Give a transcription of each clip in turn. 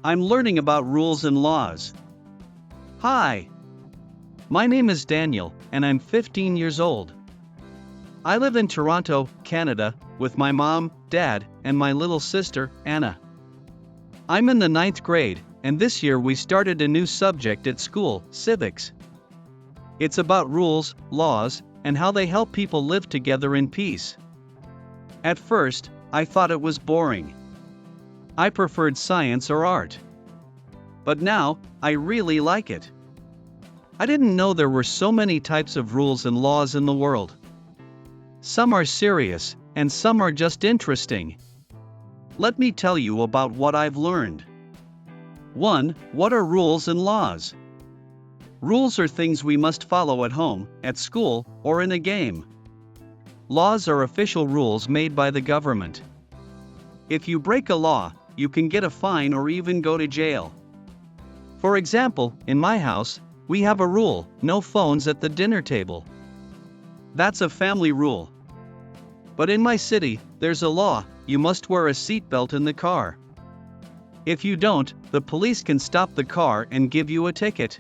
I'm learning about rules and laws. Hi. My name is Daniel, and I'm 15 years old. I live in Toronto, Canada, with my mom, dad, and my little sister, Anna. I'm in the 9th grade, and this year we started a new subject at school, civics. It's about rules, laws, and how they help people live together in peace. At first, I thought it was boring. I preferred science or art. But now, I really like it. I didn't know there were so many types of rules and laws in the world. Some are serious, and some are just interesting. Let me tell you about what I've learned. 1. What are rules and laws? Rules are things we must follow at home, at school, or in a game. Laws are official rules made by the government. If you break a law, you can get a fine or even go to jail. For example, in my house, we have a rule: no phones at the dinner table. That's a family rule. But in my city, there's a law: you must wear a seatbelt in the car. If you don't, the police can stop the car and give you a ticket.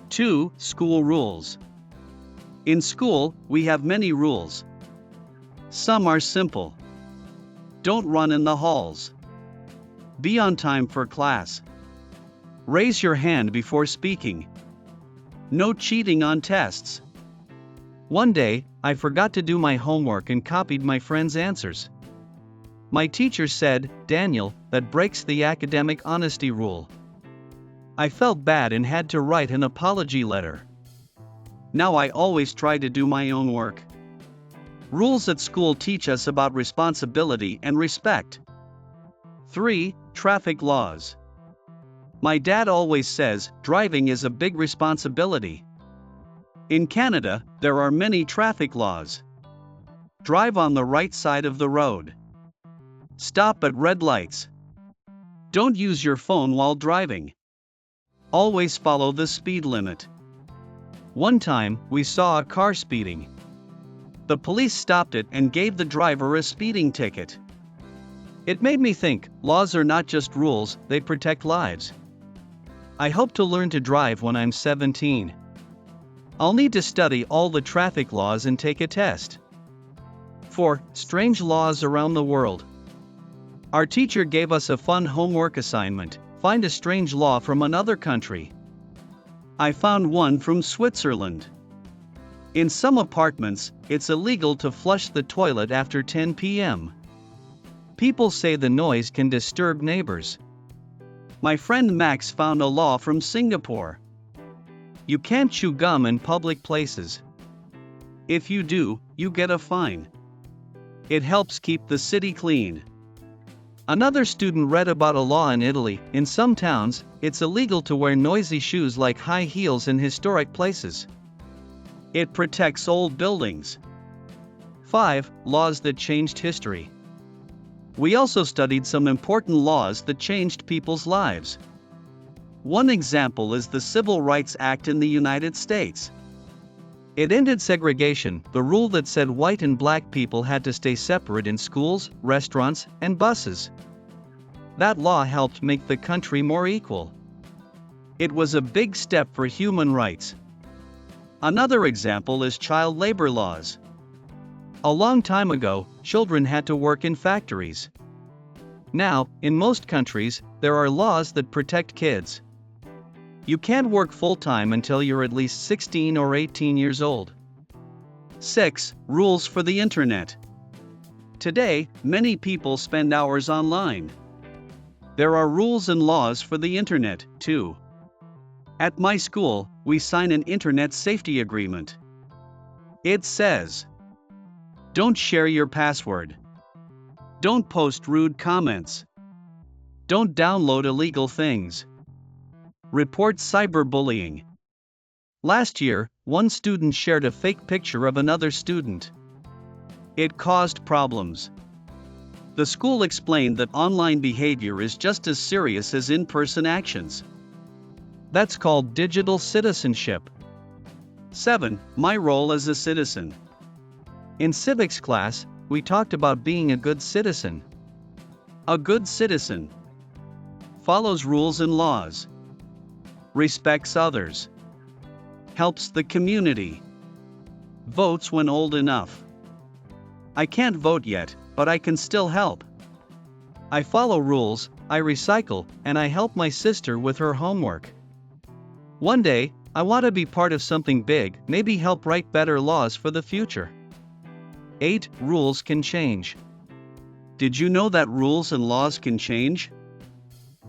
2. School rules. In school, we have many rules. Some are simple. Don't run in the halls. Be on time for class. Raise your hand before speaking. No cheating on tests. One day, I forgot to do my homework and copied my friend's answers. My teacher said, "Daniel, that breaks the academic honesty rule." I felt bad and had to write an apology letter. Now I always try to do my own work. Rules at school teach us about responsibility and respect. 3. Traffic laws. My dad always says, driving is a big responsibility. In Canada, there are many traffic laws. Drive on the right side of the road. Stop at red lights. Don't use your phone while driving. Always follow the speed limit. One time, we saw a car speeding. The police stopped it and gave the driver a speeding ticket. It made me think, laws are not just rules, they protect lives. I hope to learn to drive when I'm 17. I'll need to study all the traffic laws and take a test. 4. Strange laws around the world. Our teacher gave us a fun homework assignment: find a strange law from another country. I found one from Switzerland. In some apartments, it's illegal to flush the toilet after 10 p.m. People say the noise can disturb neighbors. My friend Max found a law from Singapore. You can't chew gum in public places. If you do, you get a fine. It helps keep the city clean. Another student read about a law in Italy. In some towns, it's illegal to wear noisy shoes like high heels in historic places. It protects old buildings. 5. Laws that changed history. We also studied some important laws that changed people's lives. One example is the Civil Rights Act in the United States. It ended segregation, the rule that said white and black people had to stay separate in schools, restaurants, and buses. That law helped make the country more equal. It was a big step for human rights. Another example is child labor laws. A long time ago, children had to work in factories. Now, in most countries, there are laws that protect kids. You can't work full-time until you're at least 16 or 18 years old. 6. Rules for the internet. Today, many people spend hours online. There are rules and laws for the internet, too. At my school, we sign an internet safety agreement. It says, don't share your password. Don't post rude comments. Don't download illegal things. Report cyberbullying. Last year, one student shared a fake picture of another student. It caused problems. The school explained that online behavior is just as serious as in-person actions. That's called digital citizenship. 7. My role as a citizen. In civics class, we talked about being a good citizen. A good citizen follows rules and laws, respects others, helps the community, votes when old enough. I can't vote yet, but I can still help. I follow rules, I recycle, and I help my sister with her homework. One day, I want to be part of something big, maybe help write better laws for the future. 8. Rules can change. Did you know that rules and laws can change?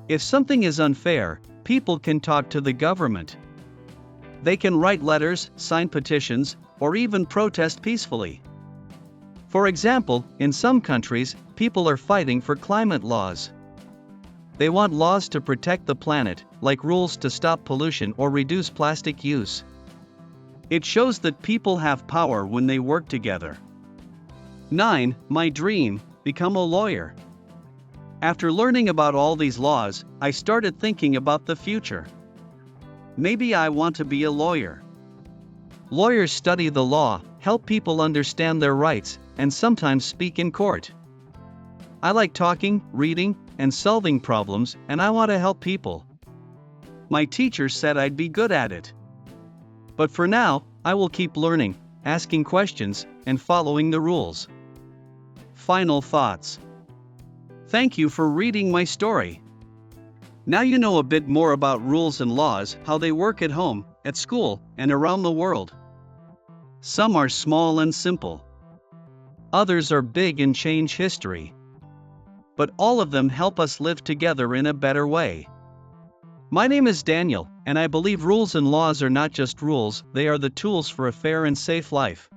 If something is unfair, people can talk to the government. They can write letters, sign petitions, or even protest peacefully. For example, in some countries, people are fighting for climate laws. They want laws to protect the planet, like rules to stop pollution or reduce plastic use. It shows that people have power when they work together. 9. My dream: become a lawyer. After learning about all these laws, I started thinking about the future. Maybe I want to be a lawyer. Lawyers study the law, help people understand their rights, and sometimes speak in court. I like talking, reading, and solving problems, and I want to help people. My teacher said I'd be good at it. But for now, I will keep learning, asking questions, and following the rules. Final thoughts. Thank you for reading my story. Now you know a bit more about rules and laws, how they work at home, at school, and around the world. Some are small and simple. Others are big and change history. But all of them help us live together in a better way. My name is Daniel, and I believe rules and laws are not just rules, they are the tools for a fair and safe life.